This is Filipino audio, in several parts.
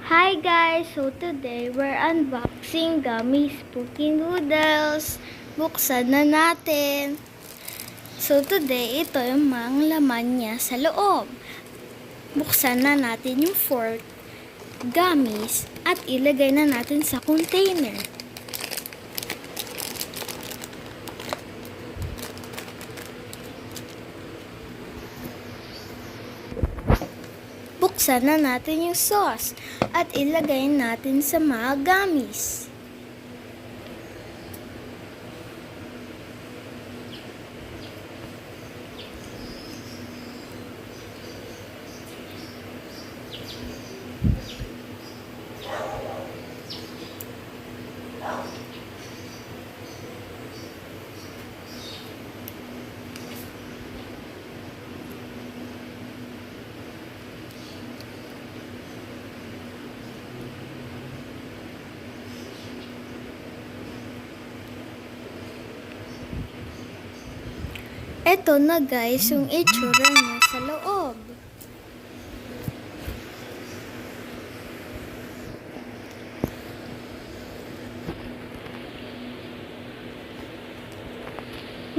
Hi guys! So today we're unboxing Gummy Spooky Noodles. Buksan na natin. So today ito yung mga laman niya sa loob. Buksan na natin yung fork, gummies, at ilagay na natin sa container. Buksan na natin yung sauce at ilagay natin sa mga gummies. Eto na guys yung itsura niya sa loob.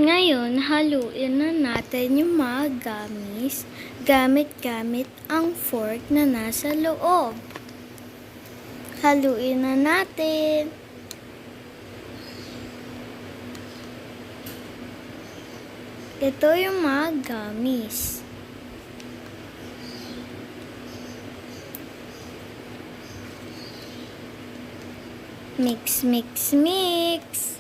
Ngayon, haluin na natin yung mga gummies gamit ang fork na nasa loob. Haluin na natin. Ito yung mga gummies. Mix, mix, mix.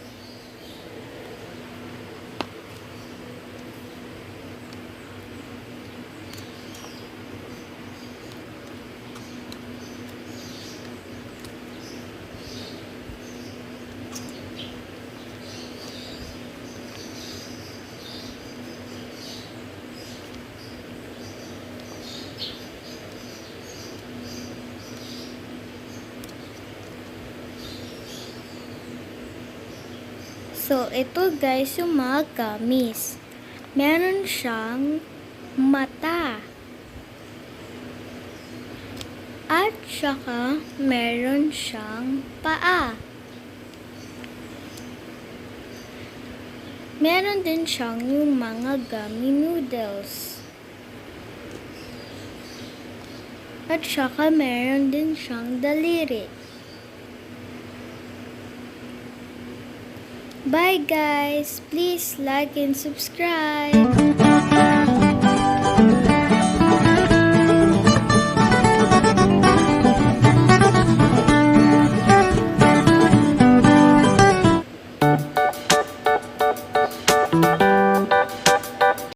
So, ito guys yung mga gummies. Meron siyang mata. At saka meron siyang paa. Meron din siyang yung mga gummy noodles. At saka meron din siyang daliri. Bye guys! Please like and subscribe!